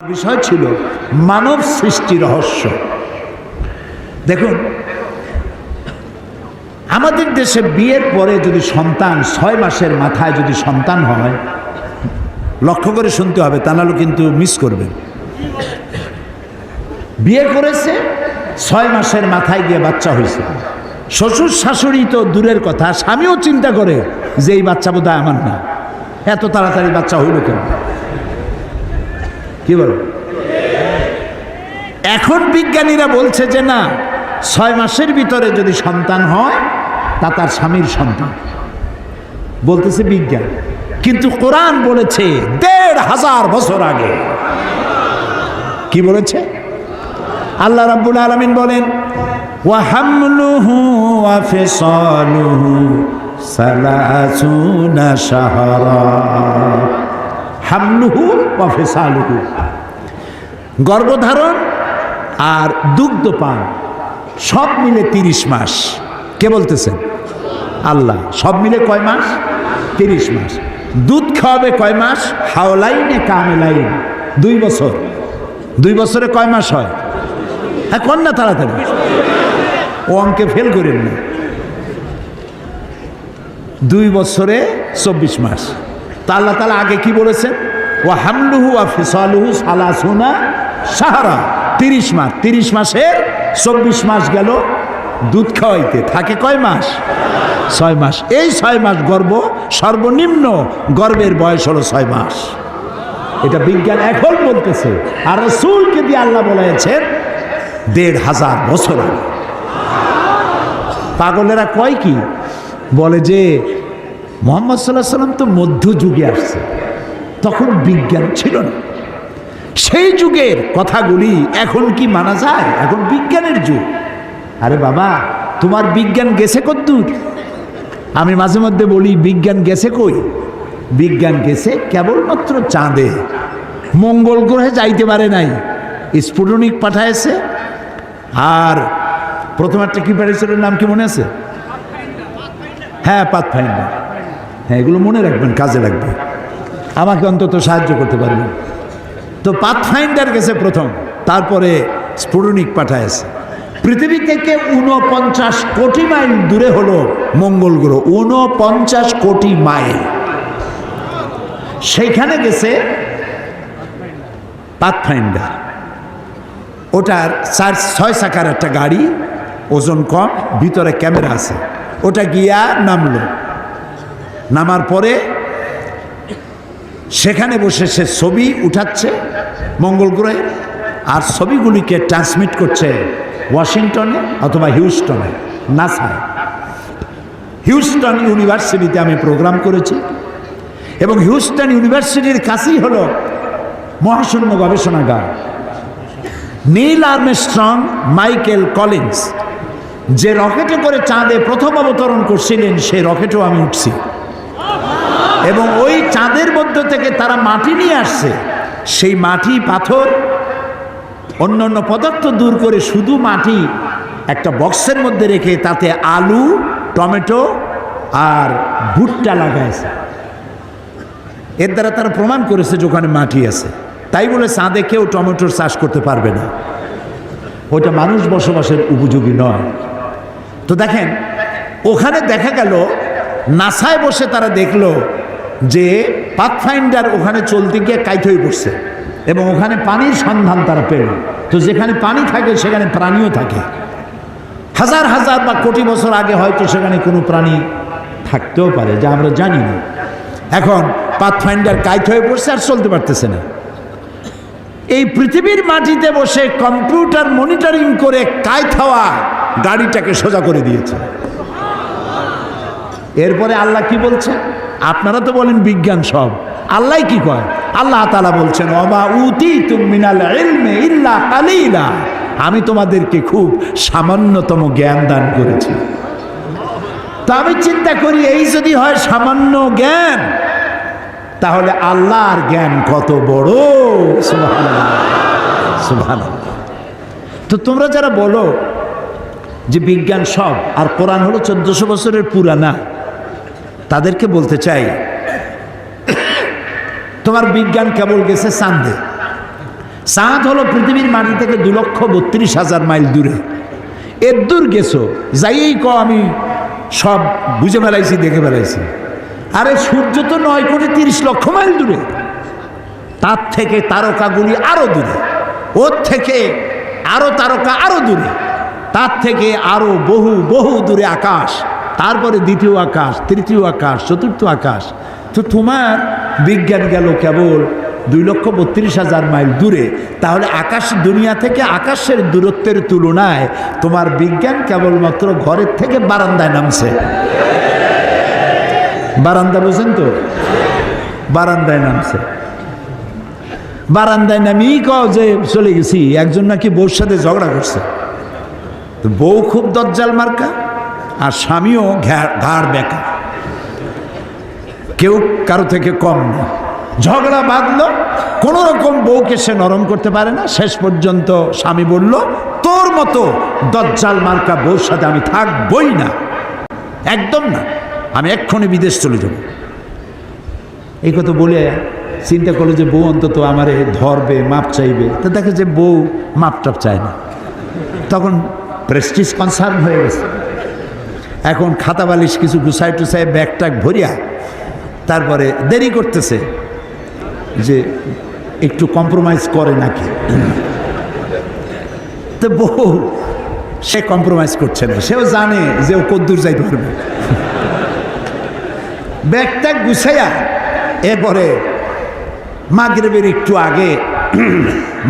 বিষয় ছিল মানব সৃষ্টি রহস্য। দেখুন, আমাদের দেশে বিয়ের পরে যদি সন্তান 6 মাসের মাথায় যদি সন্তান হয়, লক্ষ্য করে শুনতে হবে, তা নাহলে কিন্তু মিস করবেন। বিয়ে করেছে 6 মাসের মাথায় গিয়ে বাচ্চা হয়েছে। শ্বশুর শাশুড়ি তো দূরের কথা, স্বামীও চিন্তা করে যে এই বাচ্চা বোধহয় আমার না, এত তাড়াতাড়ি বাচ্চা হইল কেন? কি বল? এখন বিজ্ঞানীরা বলছে যে না, 6 মাসের ভিতরে যদি সন্তান হয় তা তার স্বামীর সন্তান, বলতেছে বিজ্ঞান। কিন্তু কোরআন বলেছে ১৫০০ বছর আগে। কি বলেছে? আল্লাহ রাব্বুল আলামিন বলেন, ওয়া হামলুহু ওয়া ফিসালুহু ৩০ শাহরা। হামলুহু ওয়া ফিসালুহু, গর্ভধারণ আর দুগ্ধপান সব মিলে 30 মাস। কে বলতেছেন? আল্লাহ। সব মিলে কয় মাস? 30 মাস। দুধ খাওয়াবে কয় মাস? হাওলাইনে কামেলাইন, 2 বছর। 2 বছরে কয় মাস হয়? হ্যাঁ, কোন না তাড়াতাড়ি, ও অঙ্কে ফেল করেন না। 2 বছরে 24 মাস। তা আল্লাহ তাআলা আগে কি বলেছেন? ওয়া হামলুহু ওয়া ফিসালুহু ৩০ শাহরা, 30 মাস। 30 মাসের 24 মাস গেল দুধ খাওয়াইতে, থাকে কয় মাস? 6 মাস। এই 6 মাস গর্ভ, সর্বনিম্ন গর্ভের বয়স হলো 6 মাস। এটা বিজ্ঞান এখন বলতেছে, আর রাসূলকে দিয়ে আল্লাহ বলেছেন ১৫০০ বছর আগে। পাগলেরা কয় কি? বলে যে মুহাম্মদ সাল্লাল্লাহু আলাইহি সাল্লাম তো মধ্যযুগে আসছে, তখন বিজ্ঞান ছিল না। সেই যুগের কথাগুলি এখন কি মানা যায়? এখন বিজ্ঞানের যুগ। আরে বাবা, তোমার বিজ্ঞান গেছে কদ্দূর? আমি মাঝে মধ্যে বলি, বিজ্ঞান গেছে কই? বিজ্ঞান গেছে কেবলমাত্র চাঁদে, মঙ্গল গ্রহে যাইতে পারে নাই। স্পুটনিক পাঠাইছে, আর প্রথম একটা কি পাঠিয়েছিল, নাম কি মনে আছে? হ্যাঁ, পাথফাইন্ডার। হ্যাঁ, এগুলো মনে রাখবেন, কাজে লাগবে, আমাকে অন্তত সাহায্য করতে পারবেন। তো পাথফাইন্ডার গেছে প্রথম, তারপরে স্পুটনিক পাঠাইছে। পৃথিবী থেকে ৪৯ কোটি মাইল দূরে হলো মঙ্গল গ্রহ, ৪৯ কোটি মাইল। সেইখানে গেছে পাথফাইন্ডার। ওটার 6 চাকার একটা গাড়ি, ওজন কম, ভিতরে ক্যামেরা আছে। ওটা গিয়া নামলো। নামার পরে সেখানে বসে সে ছবি উঠাচ্ছে মঙ্গল গ্রহে, আর ছবিগুলিকে ট্রান্সমিট করছে ওয়াশিংটনে অথবা হিউস্টনে, নাসায়। হিউস্টন ইউনিভার্সিটিতে আমি প্রোগ্রাম করেছি, এবং হিউস্টন ইউনিভার্সিটির কাছেই হলো মহাশূন্য গবেষণাগার। নীল আর্মস্ট্রং, মাইকেল কলিন্স যে রকেটে করে চাঁদে প্রথম অবতরণ করছিলেন, সেই রকেটেও আমি উঠছি, এবং ওই চাঁদের মধ্য থেকে তারা মাটি নিয়ে আসছে। সেই মাটি, পাথর, অন্য অন্য পদার্থ দূর করে শুধু মাটি একটা বক্সের মধ্যে রেখে তাতে আলু, টমেটো আর ভুট্টা লাগাইছে। এর দ্বারা তারা প্রমাণ করেছে যে ওখানে মাটি আছে। তাই বলে চাঁদে কেউ টমেটোর চাষ করতে পারবে না, ওটা মানুষ বসবাসের উপযোগী নয়। তো দেখেন, ওখানে দেখা গেল নাসায় বসে তারা দেখলো যে পাথফাইন্ডার ওখানে চলতে গিয়ে কাইট হয়ে পড়ছে, এবং ওখানে পানির সন্ধান তারা পেল। তো যেখানে পানি থাকে সেখানে প্রাণীও থাকে। হাজার হাজার বা কোটি বছর আগে হয়তো সেখানে কোনো প্রাণী থাকতেও পারে, যা আমরা জানি না। এখন পাথফাইন্ডার কাইট হয়ে পড়ছে আর চলতে পারতেছে না। এই পৃথিবীর মাটিতে বসে কম্পিউটার মনিটরিং করে কাইট হওয়া গাড়িটাকে সোজা করে দিয়েছে। এরপরে আল্লাহ কি বলছে? আপনারা তো বলেন বিজ্ঞান সব, আল্লাহ কি কয়? আল্লাহ তাআলা বলছেন, ওমা উতীতুম মিনাল ইলমি ইল্লা কালিলা, আমি তোমাদেরকে খুব সামান্যতম জ্ঞান দান করেছি। তো আমি চিন্তা করি, এই যদি হয় সামান্য জ্ঞান, তাহলে আল্লাহর জ্ঞান কত বড়! সুবহানাল্লাহ, সুবহানাল্লাহ। তো তোমরা যারা বলো যে বিজ্ঞান সব আর কোরআন হলো 1400 বছরের পুরানা, তাদেরকে বলতে চাই, তোমার বিজ্ঞান কেবল গেছে চাঁদে, চাঁদ হলো পৃথিবীর মাটি থেকে 2,32,000 মাইল দূরে। এর দূর গেছো, যাইয়েই আমি সব বুঝে বেড়াইছি, দেখে বেড়াইছি। আরে সূর্য তো 9,30,00,000 মাইল দূরে। তার থেকে তারকাগুলি আরো দূরে, ওর থেকে আরো তারকা আরো দূরে, তার থেকে আরো বহু বহু দূরে আকাশ, তারপরে দ্বিতীয় আকাশ, তৃতীয় আকাশ, চতুর্থ আকাশ। তো তোমার বিজ্ঞান গেল কেবল 2,32,000 মাইল দূরে। তাহলে আকাশ, দুনিয়া থেকে আকাশের দূরত্বের তুলনায় তোমার বিজ্ঞান কেবলমাত্র ঘরের থেকে বারান্দায় নামছে। বারান্দা বুঝেন তো? বারান্দায় নামছে। বারান্দায় নামিয়ে কও যে চলে গেছি। একজন নাকি বউর সাথে ঝগড়া করছে, তো বউ খুব দজ্জাল মার্কা আর স্বামীও ঘাড় বেকা, কেউ কারো থেকে কম না। ঝগড়া বাঁধলো, কোনো রকম বউকে সে নরম করতে পারে না। শেষ পর্যন্ত স্বামী বলল, তোর মতো দজ্জাল মার্কা বউর সাথে আমি থাকবই না, একদম না, আমি এক্ষুনি বিদেশ চলে যাব। এই কথা বলে চিন্তা করলো যে বউ অন্তত আমারে ধরবে, মাপ চাইবে। তো দেখে যে বউ মাপ টাপ চায় না। তখন প্রেস্টিজ কনসার্ন হয়ে গেছে। এখন খাতা বালিশ কিছু গুছাই টুসাই ব্যাগ ট্যাগ ভরিয়া তারপরে দেরি করতেছে যে একটু কম্প্রোমাইজ করে নাকি। তো বউ সে কম্প্রোমাইজ করছে না, সেও জানে যে ও কদ্দূর যাইতে পারবে। ব্যাগ ট্যাগ গুছাইয়া এরপরে মাগরিবের একটু আগে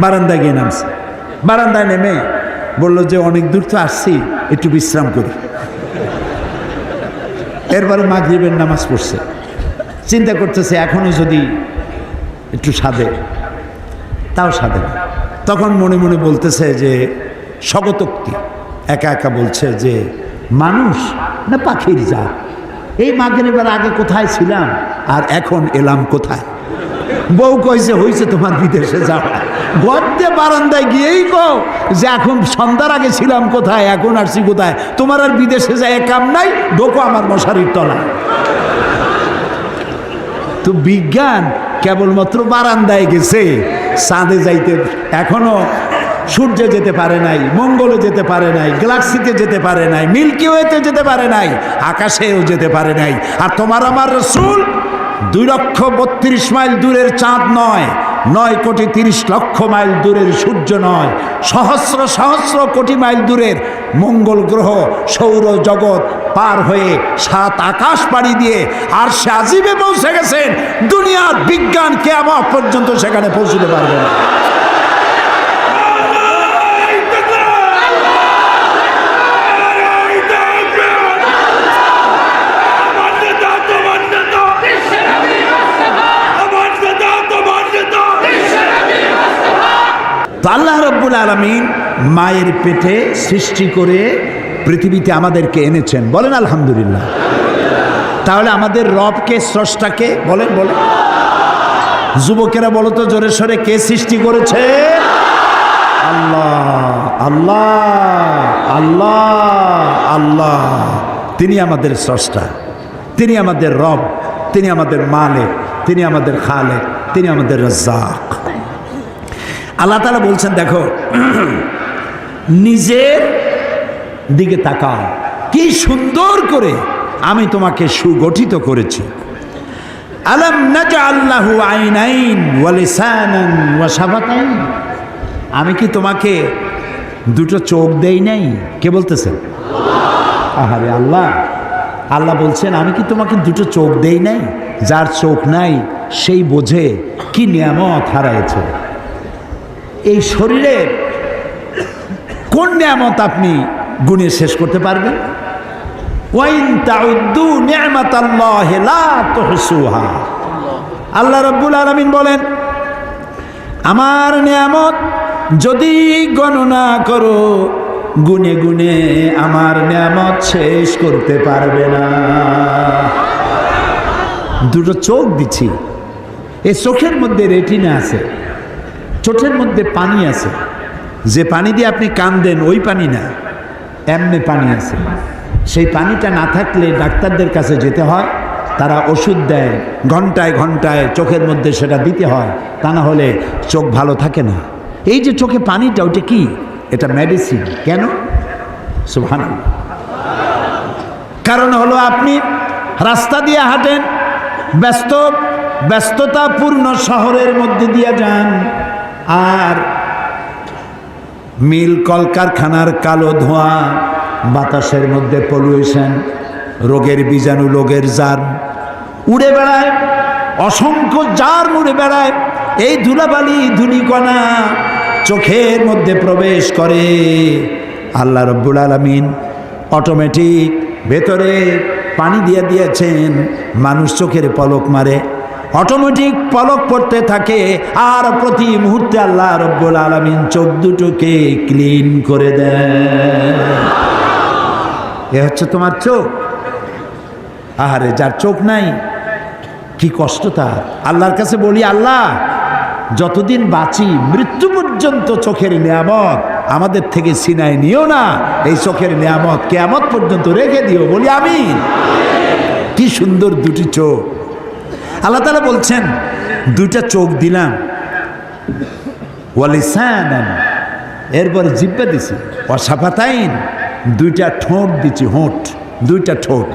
বারান্দায় গিয়ে নামছে। বারান্দায় নেমে বললো যে অনেক দূর তো আসছি, একটু বিশ্রাম করি। এরপরে মাগরিবের নামাজ পড়ছে, চিন্তা করতেছে এখনো যদি একটু সাধে, তাও সাধে না। তখন মনে মনে বলতেছে যে স্বগতোক্তি একা একা বলছে যে মানুষ না পাখির জাত, এই মাগরিবের আগে কোথায় ছিলাম আর এখন এলাম কোথায়। বউ কইছে হইছে তোমার বিদেশে যাওয়া। গর্তে বারান্দায় গিয়েই কও যে এখন সন্ধ্যার আগে ছিলাম কোথায়, এখন আসছি কোথায়। তোমার আর বিদেশে যায় কাম নাই, ঢোকো আমার মশারির তলায়। তো বিজ্ঞান কেবলমাত্র বারান্দায় গেছে, চাঁদে যাইতে এখনো সূর্যে যেতে পারে নাই, মঙ্গলে যেতে পারে নাই, গ্যালাক্সিতে যেতে পারে নাই, মিল্কি ওয়েতে যেতে পারে নাই, আকাশেও যেতে পারে নাই। আর তোমার আমার রাসূল 2,32,000 মাইল দূরের চাঁদ নয়, 9,30,00,000 মাইল দূরের সূর্য নয়, সহস্র সহস্র কোটি মাইল দূরের মঙ্গল গ্রহ, সৌর জগৎ পার হয়ে 7 আকাশ পাড়ি দিয়ে আর সে আজিবে পৌঁছে গেছেন। দুনিয়ার বিজ্ঞান কিয়ামত পর্যন্ত সেখানে পৌঁছতে পারবে না। আল্লাহ রাব্বুল আলামিন মায়ের পেটে সৃষ্টি করে পৃথিবীতে আমাদেরকে এনেছেন, বলেন আলহামদুলিল্লাহ। তাহলে আমাদের রবকে, স্রষ্টাকে বলেন, বলেন। যুবকেরা বলো তো জোরে সরে, কে সৃষ্টি করেছে? আল্লাহ, আল্লাহ, আল্লাহ, আল্লাহ। তিনি আমাদের স্রষ্টা, তিনি আমাদের রব, তিনি আমাদের মালিক, তিনি আমাদের খালেক, তিনি আমাদের রাজ্জাক। আল্লাহ তাআলা বলছেন দেখো, নিজের দিকে তাকাও, কি সুন্দর করে আমি তোমাকে সুগঠিত করেছি। আলাম নাজআল লাহু আইনাইন ওয়া লিসানান ওয়া শাফাতাইন। আমি কি তোমাকে দুটো চোখ দেই নাই? কে বলতেছেন? আহারে আল্লাহ। আল্লাহ বলছেন আমি কি তোমাকে দুটো চোখ দেই নাই? যার চোখ নাই সেই বোঝে কি নিয়ামত হারাইছে। এই শরীরের কোন নিয়ামত আপনি গুণে শেষ করতে পারবেন? ওয়াইন তাউদ্দু নি'মাতাল্লাহি লা তুহসুহা। আল্লাহ রাব্বুল আলামিন বলেন, আমার নিয়ামত যদি গণনা করো, গুনে গুনে আমার নিয়ামত শেষ করতে পারবে না। দুটো চোখ দিচ্ছি, এই চোখের মধ্যে রেটিনা আছে, চোখের মধ্যে পানি আছে, যে পানি দিয়ে আপনি কাঁদেন ওই পানি না, এমনি পানি আছে। সেই পানিটা না থাকলে ডাক্তারদের কাছে যেতে হয়, তারা ওষুধ দেয়, ঘন্টায় ঘন্টায় চোখের মধ্যে সেটা দিতে হয়, তা না হলে চোখ ভালো থাকে না। এই যে চোখে পানিটা, ওইটা কি? এটা মেডিসিন। কেন? সুবহানাল্লাহ। কারণ হলো আপনি রাস্তা দিয়ে হাঁটেন, ব্যস্ততাপূর্ণ শহরের মধ্যে দিয়ে যান, আর মিল কলকারখানার কালো ধোঁয়া, বাতাসের মধ্যে পলিউশন, রোগের বীজাণু, রোগের জার উড়ে বেড়ায়, অসংখ্য জার উড়ে বেড়ায়। এই ধুলাবালি ধুলিকণা চোখের মধ্যে প্রবেশ করে। আল্লাহ রাব্বুল আলামিন অটোমেটিক ভেতরে পানি দিয়ে দিয়েছেন, মানুষ চোখের পলক মারে, অটোমেটিক পলক পড়তে থাকে, আর প্রতি মুহূর্তে আল্লাহ রাব্বুল আলামিন চোখ দুটোকে ক্লিন করে দেন। এ হচ্ছে তোমার চোখ। আহারে, যার চোখ নাই কি কষ্ট তার। আল্লাহর কাছে বলি, আল্লাহ যতদিন বাঁচি মৃত্যু পর্যন্ত চোখের নিয়ামত আমাদের থেকে ছিনায় নিও না, এই চোখের নিয়ামত কিয়ামত পর্যন্ত রেখে দিও। বলি আমিন। কি সুন্দর দুটি চোখ। আল্লাহ তাআলা বলছেন, দুইটা চোখ দিলাম, ওয়ালিসানান, এরপরে জিহ্বা দিছি, ওয়াশাফাতাইন, দুইটা ঠোঁট দিচ্ছি, দুইটা ঠোঁট।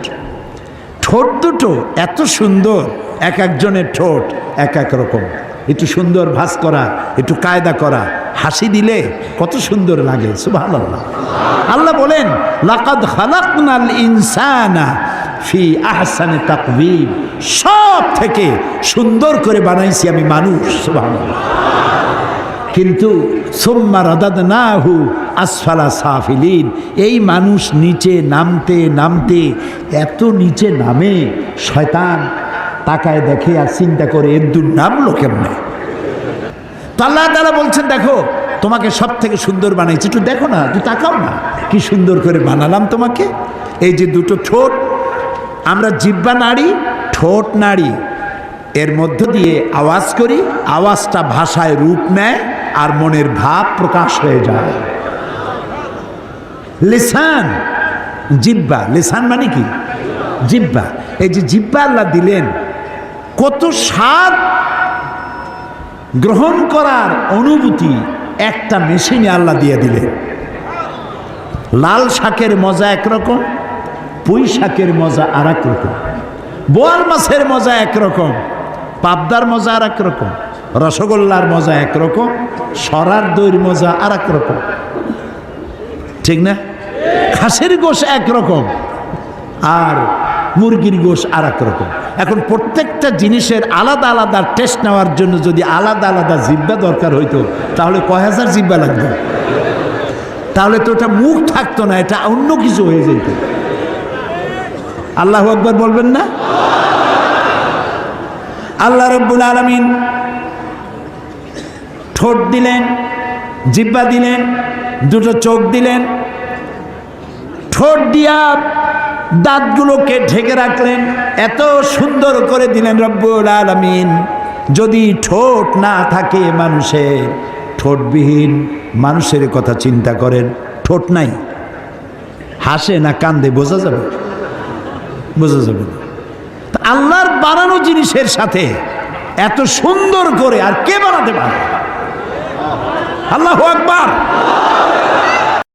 ঠোঁট দুটো এত সুন্দর, এক একজনের ঠোঁট এক এক রকম, একটু সুন্দর ভাঁজ করা, একটু কায়দা করা, হাসি দিলে কত সুন্দর লাগে। সুবহানাল্লাহ। আল্লাহ বলেন, লাকাদ খালাকনাল ইনসানা ফি আহসানি তাকওয়িম, সব থেকে সুন্দর করে বানাইছি আমি মানুষ। সুবহানাল্লাহ। কিন্তু সুম্মা রাদাদনাহু আসফালা সাফিলিন, এই মানুষ নিচে নামতে নামতে এত নিচে নামে, শয়তান তাকায় দেখে আর চিন্তা করে এর দূর নামলো কেমনে। তো আল্লাহ তাআলা বলছেন, দেখো তোমাকে সব থেকে সুন্দর বানাইছি, একটু দেখো না, একটু তাকাও না, কি সুন্দর করে বানালাম তোমাকে। এই যে দুটো ঠোঁট, আমরা জিহ্বা নাড়ি, ঠোঁট নাড়ি, এর মধ্য দিয়ে আওয়াজ করি, আওয়াজটা ভাষায় রূপ নেয় আর মনের ভাব প্রকাশ হয়ে যায়। লিসান, জিহ্বা, লিসান মানে কি? জিহ্বা। এই যে জিহ্বা আল্লাহ দিলেন, কত স্বাদ গ্রহণ করার অনুভূতি একটা মেশিনে আল্লাহ দিয়ে দিলেন। লাল শাকের মজা একরকম, পুঁই শাকের মজা আর এক রকম, বোয়াল মাছের মজা একরকম, পাবদার মজা আর এক রকম, রসগোল্লার মজা একরকম, সরার দইয়ের মজা আর এক রকম, ঠিক না? খাসির গোশ একরকম আর মুরগির গোশ আর এক রকম। এখন প্রত্যেকটা জিনিসের আলাদা আলাদা টেস্ট নেওয়ার জন্য যদি আলাদা আলাদা জিহ্বা দরকার হইতো, তাহলে কয় হাজার জিহ্বা লাগবে? তাহলে তো ওটা মুখ থাকতো না, এটা অন্য কিছু হয়ে যেত। আল্লাহু আকবার বলবেন না? আল্লাহ রাব্বুল আলামিন ঠোঁট দিলেন, জিহ্বা দিলেন, দুটো চোখ দিলেন, ঠোঁট দিয়া দাঁতগুলোকে ঢেকে রাখলেন, এত সুন্দর করে দিলেন রব্বুল আলামিন। যদি ঠোঁট না থাকে মানুষের, ঠোঁটবিহীন মানুষের কথা চিন্তা করেন, ঠোঁট নাই, হাসে না কান্দে বোঝা যাবে? বোঝা যাবে না। আল্লাহর বানানো জিনিসের সাথে এত সুন্দর করে আর কে বানাতে পারে? আল্লাহু আকবার।